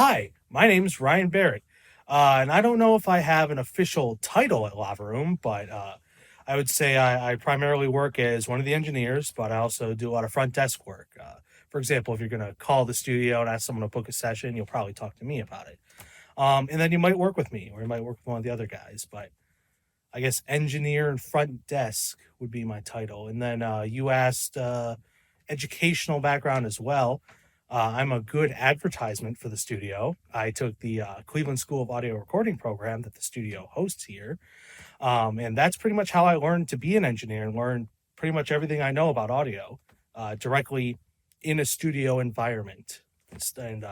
Hi, my name's Ryan Barrett. And I don't know if I have an official title at Lava Room, but I would say I primarily work as one of the engineers, but I also do a lot of front desk work. For example, if you're going to call the studio and ask someone to book a session, you'll probably talk to me about it. And then you might work with me, or you might work with one of the other guys. But I guess engineer and front desk would be my title. And then you asked educational background as well. I'm a good advertisement for the studio. I took the Cleveland School of Audio Recording program that the studio hosts here. And that's pretty much how I learned to be an engineer and learned pretty much everything I know about audio directly in a studio environment and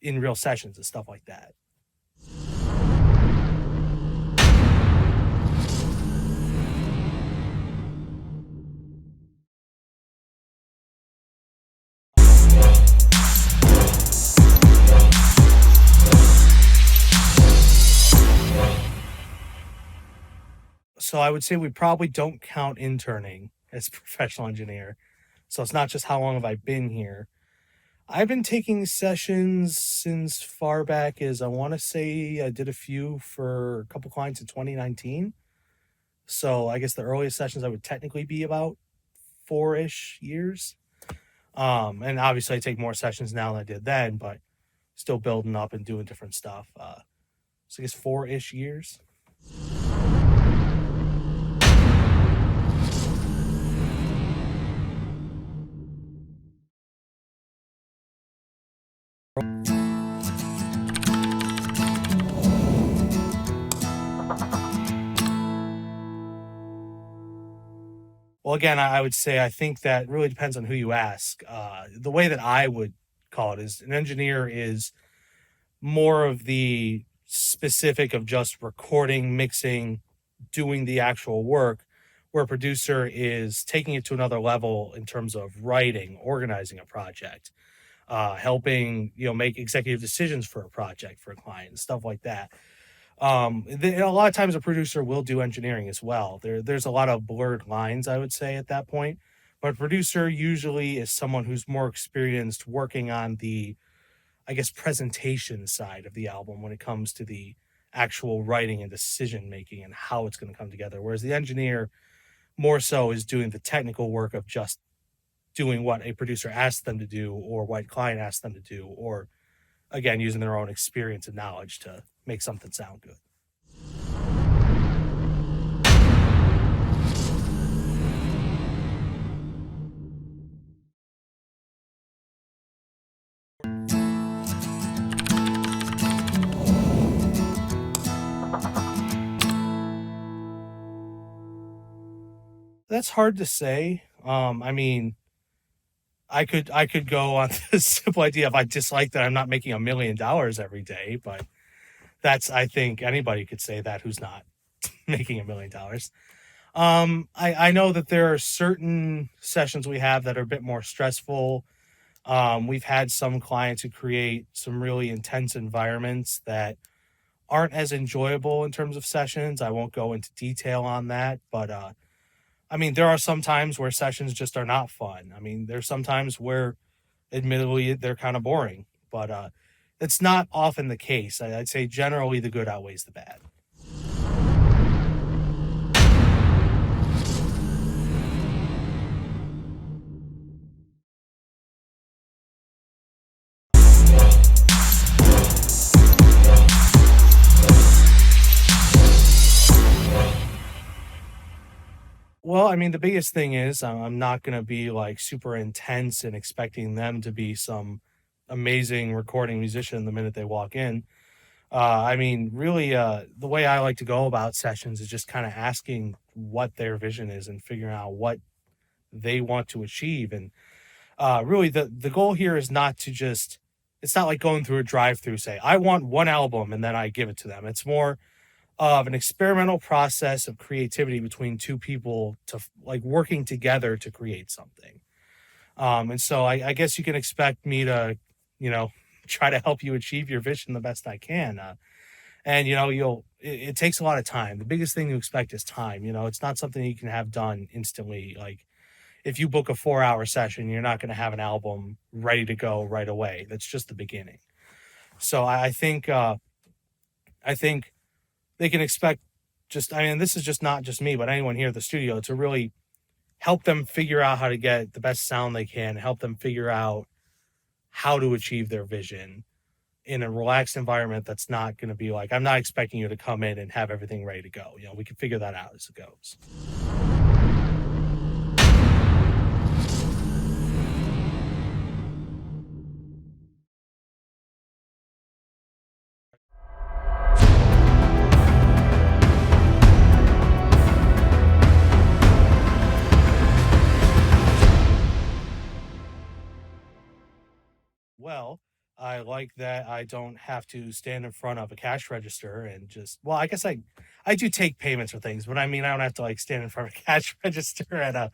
in real sessions and stuff like that. So I would say we probably don't count interning as a professional engineer. So it's not just how long have I been here. I've been taking sessions since far back as I want to say I did a few for a couple clients in 2019. So I guess the earliest sessions I would technically be about 4-ish years. And obviously I take more sessions now than I did then, but still building up and doing different stuff. So I guess 4-ish years. Well, again, I would say I think that really depends on who you ask. The way that I would call it is an engineer is more of the specific of just recording, mixing, doing the actual work, where a producer is taking it to another level in terms of writing, organizing a project, helping make executive decisions for a project for a client and stuff like that. A lot of times a producer will do engineering as well. There's a lot of blurred lines, I would say, at that point. But a producer usually is someone who's more experienced working on the, I guess, presentation side of the album when it comes to the actual writing and decision making and how it's going to come together. Whereas the engineer more so is doing the technical work of just doing what a producer asks them to do or what client asks them to do, or again, using their own experience and knowledge to make something sound good. That's hard to say. I mean, I could go on the simple idea of I dislike that I'm not making $1 million every day, but I think anybody could say that who's not making $1 million. I know that there are certain sessions we have that are a bit more stressful. We've had some clients who create some really intense environments that aren't as enjoyable in terms of sessions. I won't go into detail on that, but I mean, there are some times where sessions just are not fun. I mean, there's some times where, admittedly, they're kind of boring, but it's not often the case. I'd say generally the good outweighs the bad. Well, I mean, the biggest thing is I'm not going to be like super intense and expecting them to be some amazing recording musician the minute they walk in. I mean, really, the way I like to go about sessions is just kind of asking what their vision is and figuring out what they want to achieve. And really, the goal here is not to just, it's not like going through a drive through, say, I want one album and then I give it to them. It's more of an experimental process of creativity between two people to like working together to create something. And so I guess you can expect me to, you know, try to help you achieve your vision the best I can. And it takes a lot of time. The biggest thing to expect is time. It's not something you can have done instantly. Like if you book a 4-hour session, you're not going to have an album ready to go right away. That's just the beginning. So I think they can expect just, I mean, this is just not just me, but anyone here at the studio to really help them figure out how to get the best sound they can, help them figure out how to achieve their vision in a relaxed environment that's not going to be like, I'm not expecting you to come in and have everything ready to go. You know, we can figure that out as it goes. Well, I like that I don't have to stand in front of a cash register and just, well, I guess I do take payments for things, but I mean, I don't have to like stand in front of a cash register at a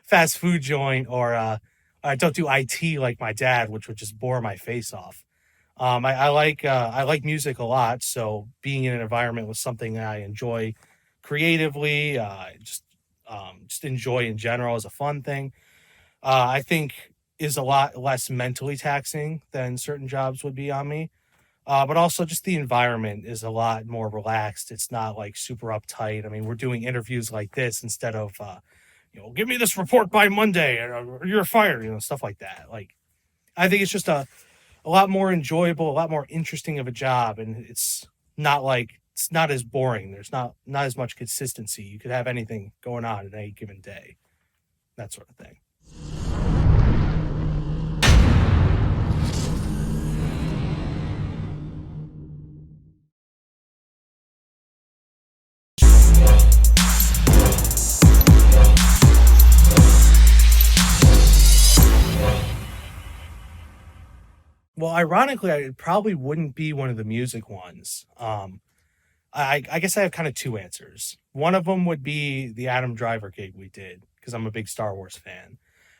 fast food joint, or I don't do IT like my dad, which would just bore my face off. I like music a lot, so being in an environment with something that I enjoy creatively, just enjoy in general is a fun thing. I think is a lot less mentally taxing than certain jobs would be on me. But also just the environment is a lot more relaxed. It's not like super uptight. I mean, we're doing interviews like this instead of, give me this report by Monday or you're fired, stuff like that. Like, I think it's just a lot more enjoyable, a lot more interesting of a job. And it's not as boring. There's not as much consistency. You could have anything going on in any given day, that sort of thing. Well, ironically, I probably wouldn't be one of the music ones. I guess I have kind of two answers. One of them would be the Adam Driver gig we did because I'm a big Star Wars fan.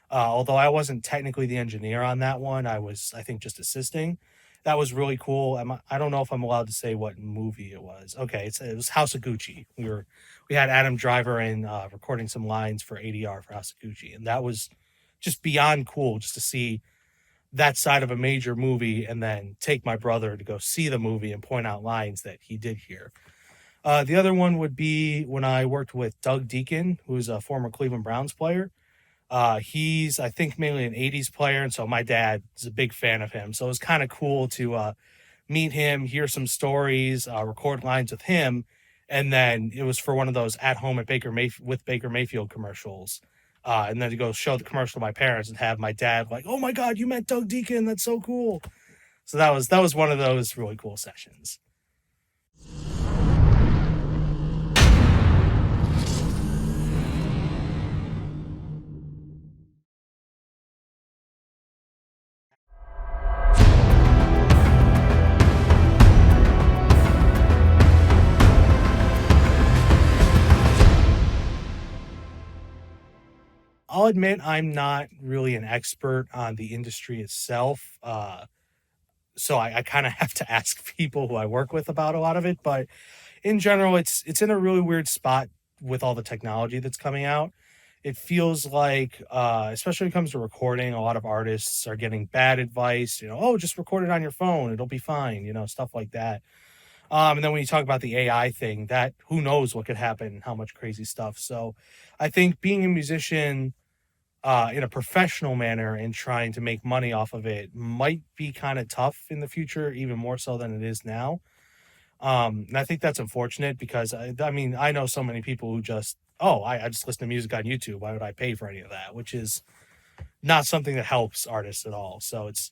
Although I wasn't technically the engineer on that one, I was, I think, just assisting. That was really cool. I don't know if I'm allowed to say what movie it was. Okay, it was House of Gucci. We had Adam Driver in recording some lines for ADR for House of Gucci, and that was just beyond cool just to see that side of a major movie and then take my brother to go see the movie and point out lines that he did hear. The other one would be when I worked with Doug Deacon, who's a former Cleveland Browns player. He's, I think, mainly an 80s player, and so my dad is a big fan of him. So it was kind of cool to meet him, hear some stories, record lines with him, and then it was for one of those at home at with Baker Mayfield commercials. And then to go show the commercial to my parents and have my dad like, "Oh my God, you met Doug Deacon? That's so cool!" So that was one of those really cool sessions. I'll admit I'm not really an expert on the industry itself. So I kind of have to ask people who I work with about a lot of it. But in general, it's in a really weird spot with all the technology that's coming out. It feels like, especially when it comes to recording, a lot of artists are getting bad advice. Oh, just record it on your phone; it'll be fine. Stuff like that. And then when you talk about the AI thing, that who knows what could happen, how much crazy stuff. So, I think being a musician in a professional manner and trying to make money off of it might be kind of tough in the future, even more so than it is now. And I think that's unfortunate because I mean, I know so many people who just, oh, I just listen to music on YouTube. Why would I pay for any of that? Which is not something that helps artists at all. So it's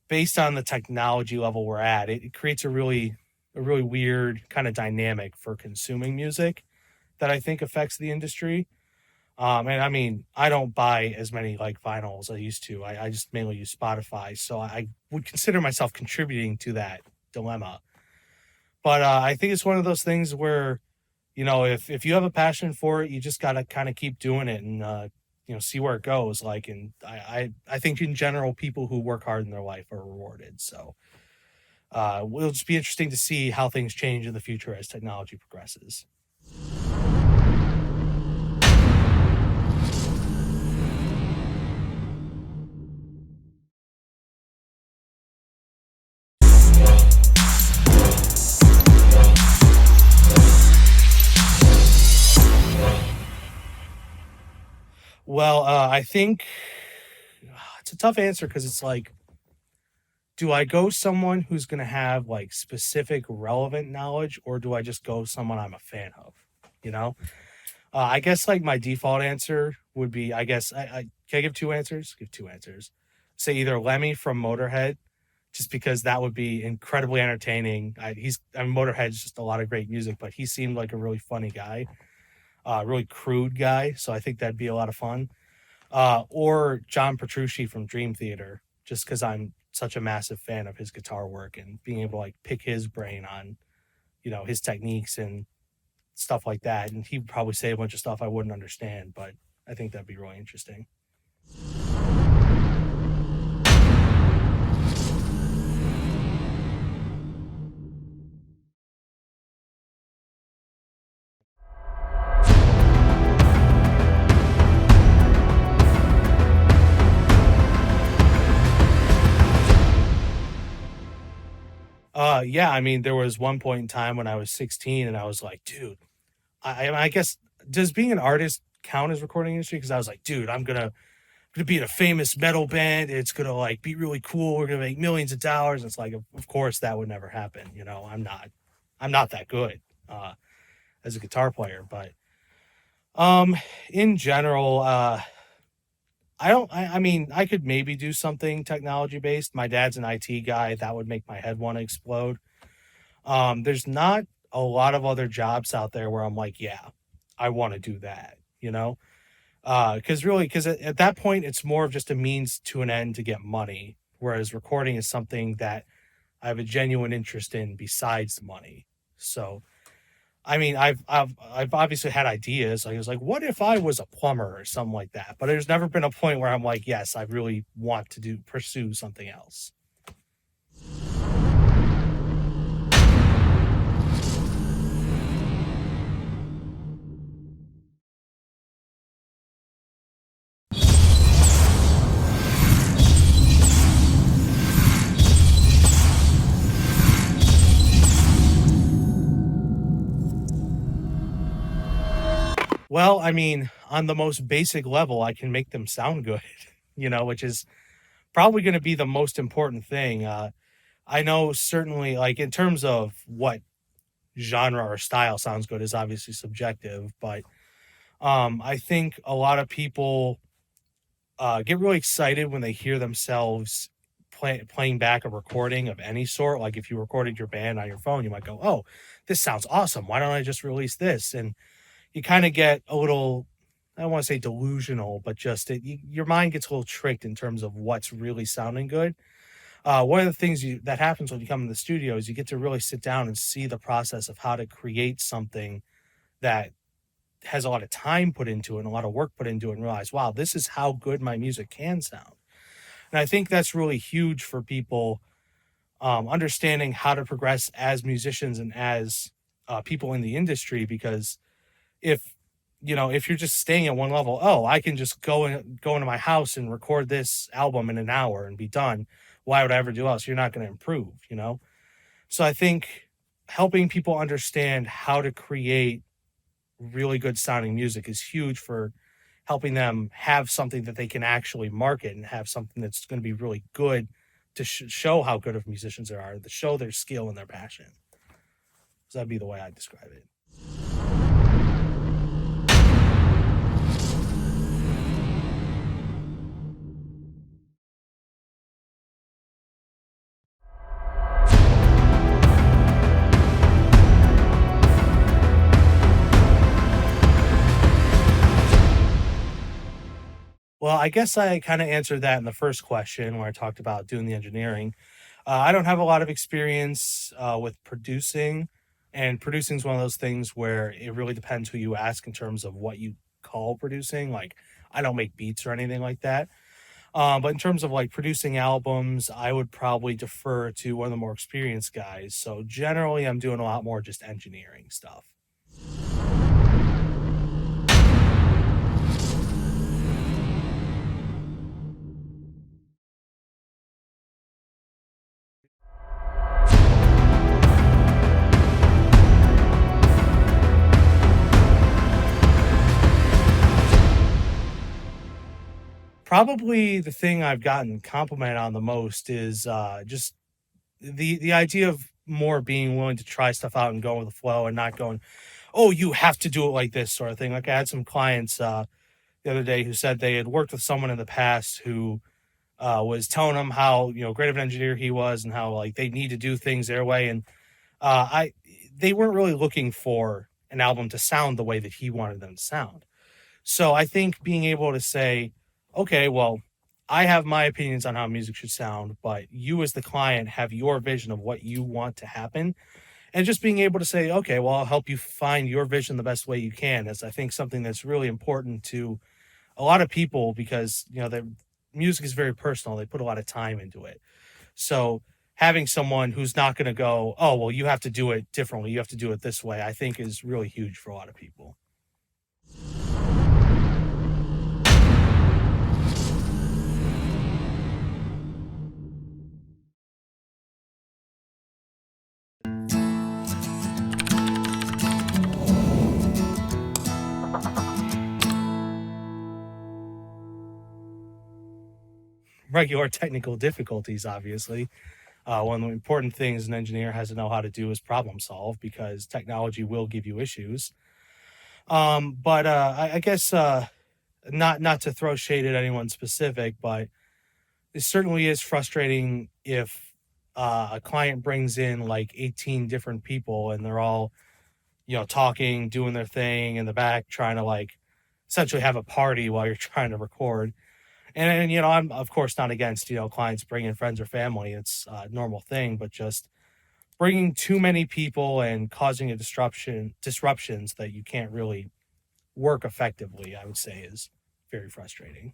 based on the technology level we're at. It creates a really weird kind of dynamic for consuming music that I think affects the industry. And I mean, I don't buy as many like vinyl as I used to. I just mainly use Spotify. So I would consider myself contributing to that dilemma. But I think it's one of those things where, if you have a passion for it, you just got to kind of keep doing it and, see where it goes. Like, and I think in general, people who work hard in their life are rewarded. So it'll just be interesting to see how things change in the future as technology progresses. Well, I think it's a tough answer because it's like, do I go someone who's going to have like specific relevant knowledge, or do I just go someone I'm a fan of? You know, I guess like my default answer would be, I guess I can I give two answers? Give two answers. Say either Lemmy from Motorhead, just because that would be incredibly entertaining. Motorhead's just a lot of great music, but he seemed like a really funny guy, really crude guy. So I think that'd be a lot of fun. Or John Petrucci from Dream Theater, just because I'm such a massive fan of his guitar work and being able to like pick his brain on, his techniques and stuff like that. And he'd probably say a bunch of stuff I wouldn't understand, but I think that'd be really interesting. Yeah, I mean, there was one point in time when I was 16 and I was like, dude, I guess, does being an artist count as recording industry? Because I was like, dude, I'm gonna be in a famous metal band. It's gonna like be really cool. We're gonna make millions of dollars. It's like, of course, that would never happen. I'm not that good as a guitar player. But um, in general, I don't. I mean, I could maybe do something technology based. My dad's an IT guy. That would make my head want to explode. There's not a lot of other jobs out there where I'm like, yeah, I want to do that. Because at that point it's more of just a means to an end to get money, whereas recording is something that I have a genuine interest in besides the money. So I mean, I've obviously had ideas. I was like, what if I was a plumber or something like that? But there's never been a point where I'm like, yes, I really want to pursue something else. Well, I mean, on the most basic level, I can make them sound good, which is probably going to be the most important thing. I know certainly, like in terms of what genre or style sounds good is obviously subjective, but I think a lot of people get really excited when they hear themselves playing back a recording of any sort. Like if you recorded your band on your phone, you might go, "Oh, this sounds awesome. Why don't I just release this?" And you kind of get a little, I don't want to say delusional, but just your mind gets a little tricked in terms of what's really sounding good. One of the things that happens when you come in the studio is you get to really sit down and see the process of how to create something that has a lot of time put into it and a lot of work put into it, and realize, wow, this is how good my music can sound. And I think that's really huge for people, understanding how to progress as musicians and as people in the industry. Because if if you're just staying at one level, oh, I can just go into my house and record this album in an hour and be done. Why would I ever do else? You're not going to improve. So I think helping people understand how to create really good sounding music is huge for helping them have something that they can actually market and have something that's going to be really good to show how good of musicians they are, to show their skill and their passion. So that'd be the way I describe it. Well, I guess I kind of answered that in the first question where I talked about doing the engineering. I don't have a lot of experience with producing, and producing is one of those things where it really depends who you ask in terms of what you call producing. Like, I don't make beats or anything like that. But in terms of like producing albums, I would probably defer to one of the more experienced guys. So generally, I'm doing a lot more just engineering stuff. Probably the thing I've gotten complimented on the most is just the idea of more being willing to try stuff out and go with the flow and not going, oh, you have to do it like this sort of thing. Like I had some clients the other day who said they had worked with someone in the past who was telling them how great of an engineer he was and how like they need to do things their way. And I they weren't really looking for an album to sound the way that he wanted them to sound. So I think being able to say, okay, well, I have my opinions on how music should sound, but you as the client have your vision of what you want to happen. And just being able to say, okay, well, I'll help you find your vision the best way you can is I think something that's really important to a lot of people because, the music is very personal. They put a lot of time into it. So having someone who's not going to go, oh, well, you have to do it differently. You have to do it this way, I think is really huge for a lot of people. Regular technical difficulties, obviously. One of the important things an engineer has to know how to do is problem solve because technology will give you issues. But I guess not to throw shade at anyone specific, but it certainly is frustrating if a client brings in like 18 different people and they're all talking, doing their thing in the back, trying to like essentially have a party while you're trying to record. And I'm of course not against clients bringing friends or family. It's a normal thing, but just bringing too many people and causing a disruptions that you can't really work effectively, I would say, is very frustrating.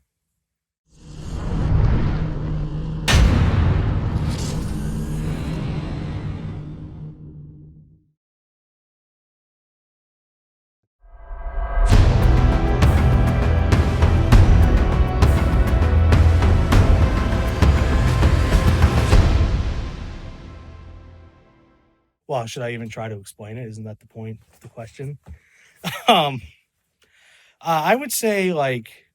Well, should I even try to explain it? Isn't that the point of the question? um, I would say like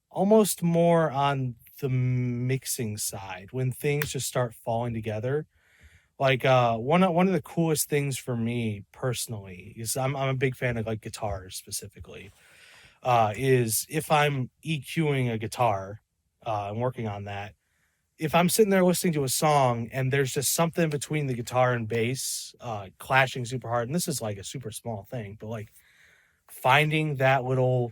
almost more on the mixing side when things just start falling together. Like one of the coolest things for me personally is I'm a big fan of like guitars specifically. Is if I'm EQing a guitar, and working on that. If I'm sitting there listening to a song and there's just something between the guitar and bass clashing super hard, and this is like a super small thing, but like finding that little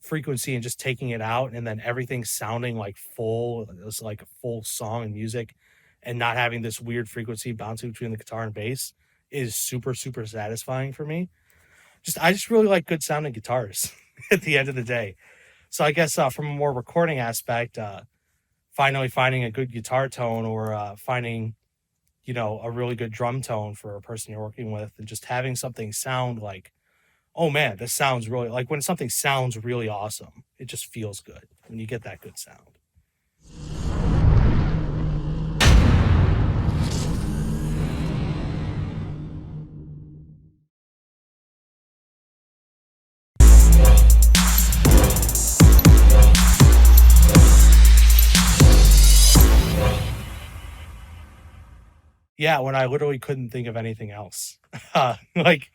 frequency and just taking it out and then everything sounding like full, it's like a full song and music and not having this weird frequency bouncing between the guitar and bass is super, super satisfying for me. I just really like good sounding guitars at the end of the day. So I guess from a more recording aspect, finally finding a good guitar tone or finding a really good drum tone for a person you're working with and just having something sound like, oh man, this sounds really like when something sounds really awesome, it just feels good when you get that good sound. Yeah, when I literally couldn't think of anything else. Like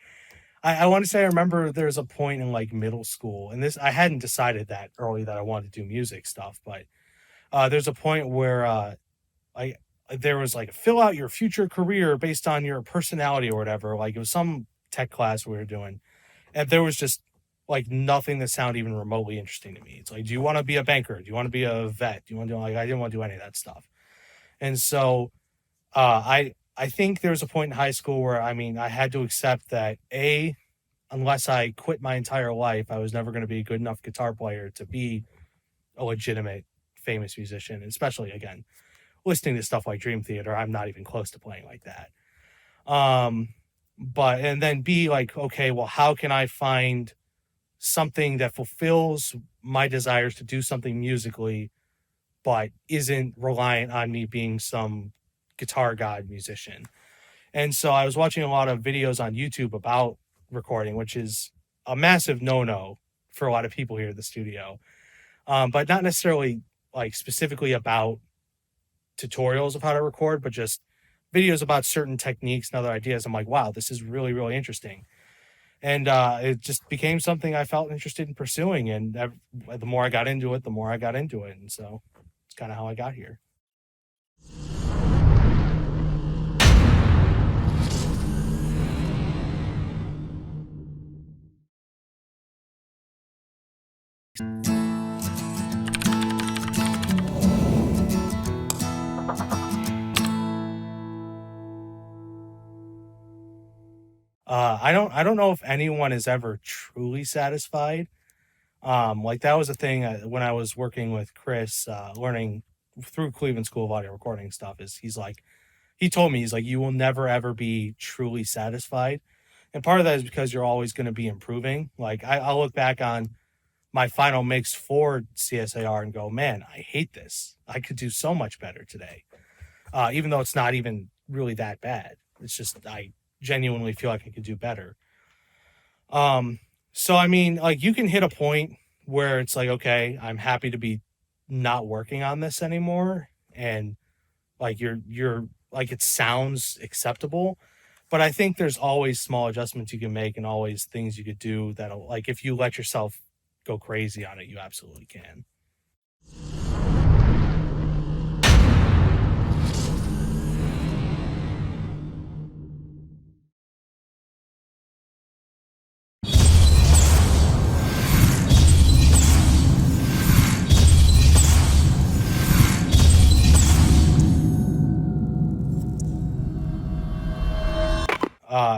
I want to say I remember there's a point in like middle school, and this I hadn't decided that early that I wanted to do music stuff, but there's a point where I there was like fill out your future career based on your personality or whatever. Like it was some tech class we were doing, and there was just like nothing that sounded even remotely interesting to me. It's like, do you want to be a banker? Do you want to be a vet? Do you want to do like I didn't want to do any of that stuff, and so I think there was a point in high school where I had to accept that unless I quit my entire life, I was never going to be a good enough guitar player to be a legitimate famous musician, especially again, listening to stuff like Dream Theater, I'm not even close to playing like that. Um, but and then be like, okay, well, how can I find something that fulfills my desires to do something musically, but isn't reliant on me being some guitar god musician? And so I was watching a lot of videos on YouTube about recording, which is a massive no-no for a lot of people here at the studio. but not necessarily like specifically about tutorials of how to record, but just videos about certain techniques and other ideas. I'm like, wow, this is really, really interesting. And it just became something I felt interested in pursuing. And the more I got into it, the more I got into it. And so it's kind of how I got here. I don't know if anyone is ever truly satisfied. Like that was a thing when I was working with Chris, learning through Cleveland School of Audio Recording stuff. Is he told me, he's like, you will never ever be truly satisfied, and part of that is because you're always going to be improving. Like I'll look back on my final mix for CSAR and go, man, I hate this. I could do so much better today, even though it's not even really that bad. It's just I genuinely feel like I could do better. So I mean, like you can hit a point where it's like, okay, I'm happy to be not working on this anymore, and like you're like it sounds acceptable, but I think there's always small adjustments you can make and always things you could do that'll, like, if you let yourself go crazy on it, you absolutely can.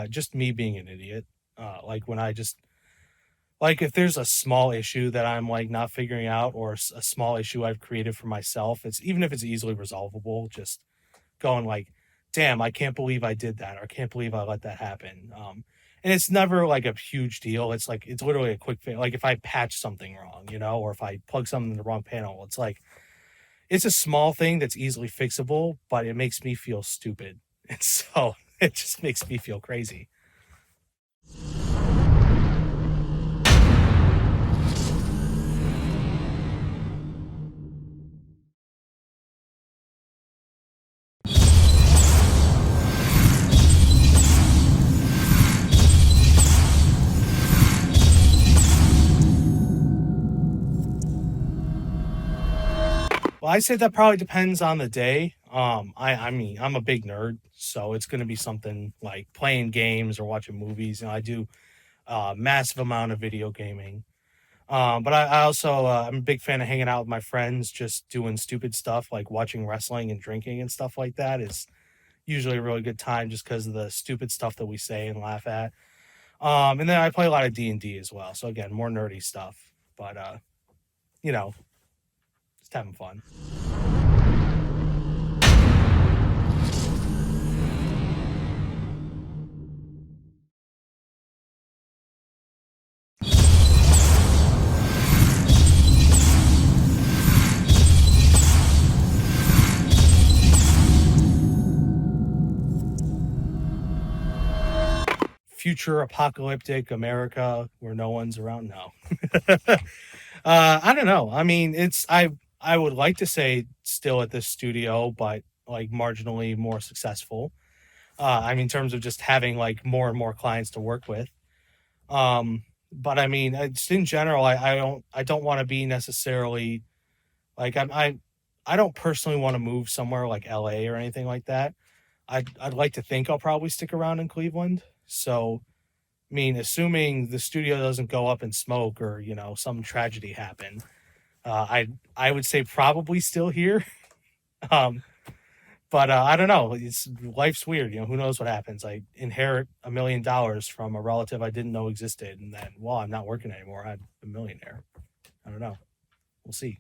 Just me being an idiot. Like when I just like if there's a small issue that I'm like not figuring out, or a small issue I've created for myself, it's even if it's easily resolvable, just going like, damn, I can't believe I did that, or I can't believe I let that happen. And it's never like a huge deal. It's like it's literally a quick fix. Like if I patch something wrong, or if I plug something in the wrong panel, it's like it's a small thing that's easily fixable, but it makes me feel stupid. And so it just makes me feel crazy. Well, I say that probably depends on the day. I mean, I'm a big nerd, so it's going to be something like playing games or watching movies. I do a massive amount of video gaming. But I also I'm a big fan of hanging out with my friends, just doing stupid stuff like watching wrestling and drinking and stuff like that is usually a really good time just because of the stupid stuff that we say and laugh at. And then I play a lot of D&D as well. So again, more nerdy stuff, but you know, just having fun. Future apocalyptic America where no one's around. No. I don't know. I mean, I would like to say still at this studio, but like marginally more successful. I mean, in terms of just having like more and more clients to work with. But I mean, just in general, I don't want to be necessarily like I don't personally want to move somewhere like LA or anything like that. I'd like to think I'll probably stick around in Cleveland. So I mean, assuming the studio doesn't go up in smoke or some tragedy happen, I would say probably still here. Um, but I don't know. It's life's weird. Who knows what happens? I inherit $1 million from a relative I didn't know existed, and then, well, I'm not working anymore. I'm a millionaire. I don't know. We'll see.